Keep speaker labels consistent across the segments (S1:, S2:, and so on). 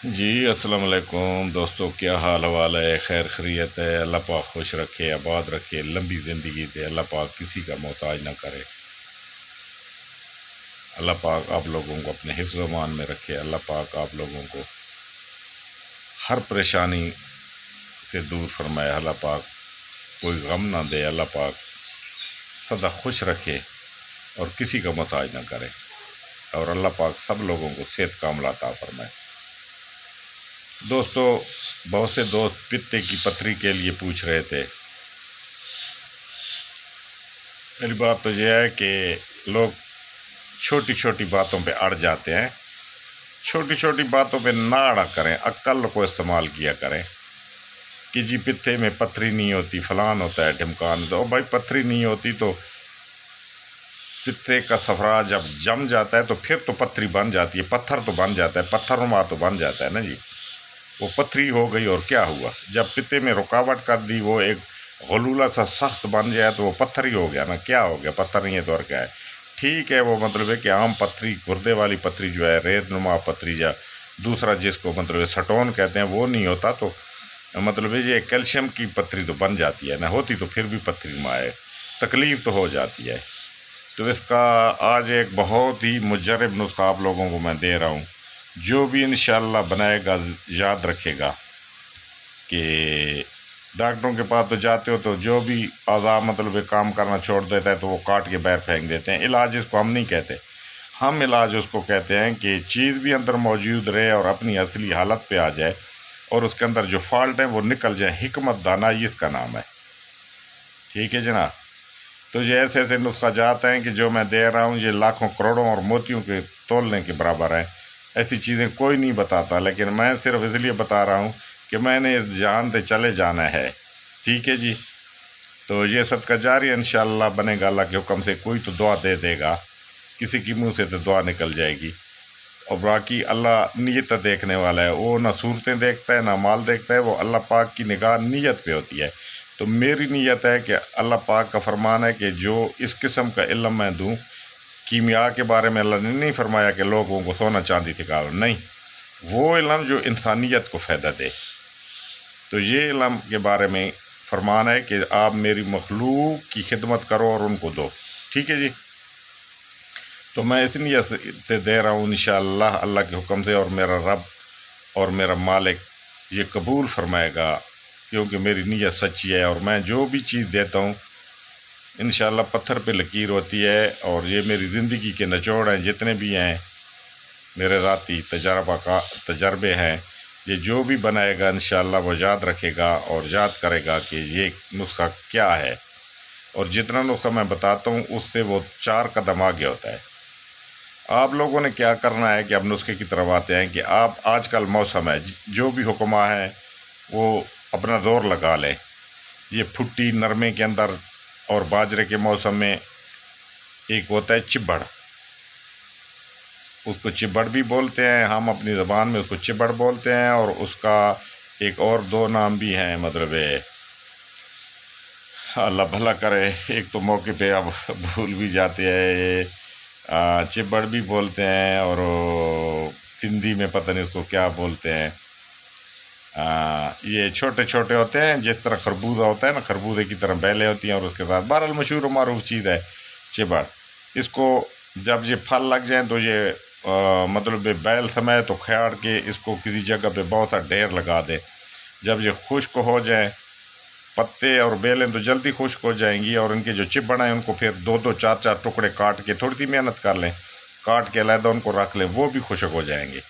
S1: जी अस्सलाम वालेकुम दोस्तों, क्या हाल हवाल है? खैर खैरियत है? अल्लाह पाक खुश रखे, आबाद रखे, लंबी ज़िंदगी दे। अल्लाह पाक किसी का मोहताज ना करे। अल्लाह पाक आप लोगों को अपने हिफ्ज़ मान में रखे। अल्लाह पाक आप लोगों को हर परेशानी से दूर फरमाए। अल्लाह पाक कोई गम ना दे। अल्लाह पाक सदा खुश रखे और किसी का मोहताज ना करे। और अल्लाह पाक सब लोगों को सेहत कामला अता फरमाए। दोस्तों, बहुत से दोस्त पित्ते की पथरी के लिए पूछ रहे थे। मेरी बात तो यह है कि लोग छोटी छोटी बातों पे अड़ जाते हैं। छोटी छोटी बातों पे ना अड़ा करें, अक्ल को इस्तेमाल किया करें कि जी पित्ते में पथरी नहीं होती, फलान होता है, ढिमकान होता है। और भाई पथरी नहीं होती तो पित्ते का सफरा जब जम जाता है तो फिर तो पथरी बन जाती है, पत्थर तो बन जाता है, पत्थर तो बन जाता है ना जी। वो पथरी हो गई और क्या हुआ? जब पित्ते में रुकावट कर दी, वो एक गलूला सा सख्त बन जाए तो वो पत्थर ही हो गया ना। क्या हो गया? पत्थर नहीं है तो और क्या है? ठीक है, वो मतलब है कि आम पथरी, गुर्दे वाली पथरी जो है, रेतनुमा पथरी या दूसरा जिसको मतलब है सटोन कहते हैं, वो नहीं होता तो मतलब है ये कैल्शियम की पथरी तो बन जाती है ना। होती तो फिर भी पथरी में आए, तकलीफ़ तो हो जाती है। तो इसका आज एक बहुत ही मुजरब नुस्खा आप लोगों को मैं दे रहा हूँ। जो भी इंशाअल्लाह बनाएगा याद रखेगा कि डॉक्टरों के पास तो जाते हो तो जो भी आज़ा मतलब काम करना छोड़ देता है तो वो काट के बाहर फेंक देते हैं। इलाज इसको हम नहीं कहते, हम इलाज उसको कहते हैं कि चीज़ भी अंदर मौजूद रहे और अपनी असली हालत पे आ जाए और उसके अंदर जो फॉल्ट है वो निकल जाए। हिकमत दानाई इसका नाम है। ठीक है जनाब। तो ये ऐसे ऐसे नुस्खा जाते हैं कि जो मैं दे रहा हूँ ये लाखों करोड़ों और मोतियों के तोलने के बराबर है। ऐसी चीज़ें कोई नहीं बताता, लेकिन मैं सिर्फ इसलिए बता रहा हूँ कि मैंने इस जान से चले जाना है। ठीक है जी। तो ये सदका जारी इंशाअल्लाह बनेगा। अल्लाह के हुक्म से कोई तो दुआ दे देगा, किसी की मुँह से तो दुआ निकल जाएगी। और बाकी अल्लाह नीयत देखने वाला है। वो ना सूरतें देखता है ना माल देखता है, वो अल्लाह पाक की निगाह नीयत पे होती है। तो मेरी नीयत है कि अल्लाह पाक का फरमान है कि जो इस किस्म का इल्म मैं दूँ, कीमिया के बारे में अल्लाह ने नहीं फरमाया कि लोगों को सोना चांदी दिखाओ, नहीं, वो इल्म जो इंसानियत को फ़ायदा दे। तो ये इल्म के बारे में फरमान है कि आप मेरी मखलूक की खिदमत करो और उनको दो। ठीक है जी। तो मैं इस नीयत से दे रहा हूँ इंशाअल्लाह अल्लाह के हुक्म से, और मेरा रब और मेरा मालिक ये कबूल फरमाएगा, क्योंकि मेरी नीयत सच्ची है। और मैं जो भी चीज़ देता हूँ इंशाअल्लाह पत्थर पे लकीर होती है। और ये मेरी ज़िंदगी के निचोड़ हैं, जितने भी हैं मेरे ज़ाती तजर्बे हैं। ये जो भी बनाएगा इंशाअल्लाह वो याद रखेगा और याद करेगा कि ये नुस्खा क्या है। और जितना नुस्खा मैं बताता हूँ उससे वो 4 कदम आगे होता है। आप लोगों ने क्या करना है कि अब नुस्खे की तरफ आते हैं कि आप आजकल मौसम है, जो भी हुक्मा है वो अपना ज़ोर लगा लें। ये फुट्टी नरमे के अंदर और बाजरे के मौसम में एक होता है चिब्बड़, उसको चिब्बड़ भी बोलते हैं, हम अपनी ज़बान में उसको चिब्बड़ बोलते हैं। और उसका एक और 2 नाम भी हैं, मतलब अल्लाह भला करे, एक तो मौके पे अब भूल भी जाते हैं। चिब्बड़ भी बोलते हैं और सिंधी में पता नहीं उसको क्या बोलते हैं। ये छोटे छोटे होते हैं, जिस तरह खरबूजा होता है ना, खरबूजे की तरह बेलें होती हैं और उसके साथ बहरहाल मशहूर मारूफ चीज़ है चिब्बड़। इसको जब ये फल लग जाएं तो ये मतलब बैल समय तो खयाड़ के इसको किसी जगह पे बहुत सा ढेर लगा दें। जब ये खुश्क हो जाए, पत्ते और बेलें तो जल्दी खुश्क हो जाएंगी, और इनके जो चिब्बड़ हैं उनको फिर 2-2 4-4 टुकड़े काट के, थोड़ी सी मेहनत कर लें, काट के अलहदा उनको रख लें, वो भी खुश्क हो जाएंगे।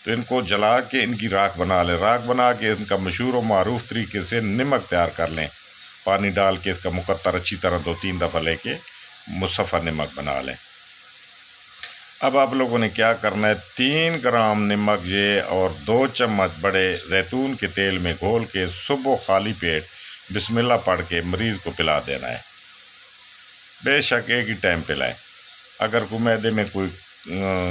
S1: तो इनको जला के इनकी राख बना लें। राख बना के इनका मशहूर और मारूफ तरीके से नमक तैयार कर लें, पानी डाल के इसका मुकत्तर अच्छी तरह 2-3 दफ़ा लेके मुसफ़ा नमक बना लें। अब आप लोगों ने क्या करना है, 3 ग्राम नमक ये और 2 चम्मच बड़े जैतून के तेल में घोल के सुबह खाली पेट बिस्मिल्लाह पढ़ के मरीज़ को पिला देना है। बेशक एक ही टाइम पिलाएं। अगर कोई मैदे में कोई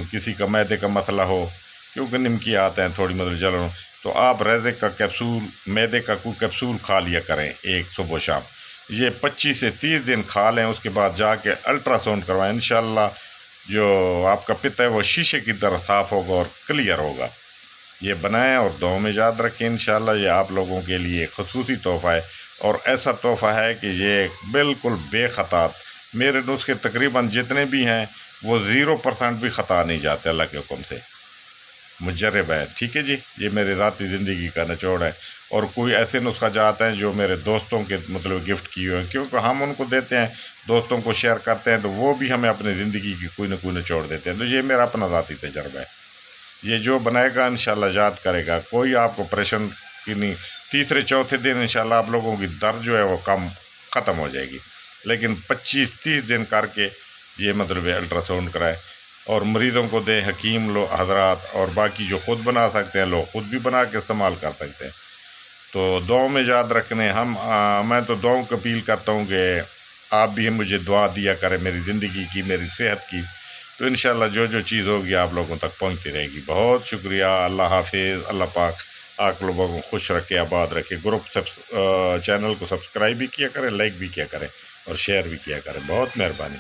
S1: किसी का मैदे का मसला हो, क्योंकि निमकी आते हैं थोड़ी मतलब जलन, तो आप रेज़े का कैप्सूल, मैदे का कोई कैप्सूल खा लिया करें एक सुबह शाम। ये 25 से 30 दिन खा लें, उसके बाद जाके अल्ट्रासाउंड करवाएं। इंशाअल्लाह जो आपका पित्त है वो शीशे की तरह साफ़ होगा और क्लियर होगा। ये बनाएं और दुआ में याद रखें। इंशाल्लाह ये आप लोगों के लिए ख़ुसूसी तोहफ़ा है और ऐसा तोहफ़ा है कि ये बिल्कुल बेख़ता, मेरे नुस्खे तकरीबन जितने भी हैं वो 0% भी ख़ता नहीं जाते अल्लाह के हुक्म से, मुजर्रब है। ठीक है जी, ये मेरे ज़ाती ज़िंदगी का निचोड़ है। और कोई ऐसे नुस्खा जाते हैं जो मेरे दोस्तों के मतलब गिफ्ट किए हुए हैं, क्योंकि हम उनको देते हैं, दोस्तों को शेयर करते हैं, तो वो भी हमें अपनी ज़िंदगी की कोई ना कोई निचोड़ देते हैं। तो ये मेरा अपना ज़ाती तजर्बा है। ये जो बनाएगा इंशाल्लाह याद करेगा, कोई आपको परेशान की नहीं। तीसरे चौथे दिन इंशाल्लाह आप लोगों की दर्द जो है वो कम ख़त्म हो जाएगी। लेकिन 25-30 दिन करके ये मतलब अल्ट्रासाउंड कराए और मरीज़ों को दें, हकीम लो हजरात, और बाकी जो ख़ुद बना सकते हैं लोग ख़ुद भी बना के इस्तेमाल कर सकते हैं। तो दुआ में याद रखने मैं तो दुआ की अपील करता हूँ कि आप भी मुझे दुआ दिया करें मेरी ज़िंदगी की, मेरी सेहत की, तो इंशाल्लाह जो जो चीज़ होगी आप लोगों तक पहुँचती रहेगी। बहुत शुक्रिया। अल्लाह हाफिज़। अल्लाह पाक आप लोगों को खुश रखे, आबाद रखे। चैनल को सब्सक्राइब भी किया करें, लाइक भी किया करें और शेयर भी किया करें। बहुत मेहरबानी।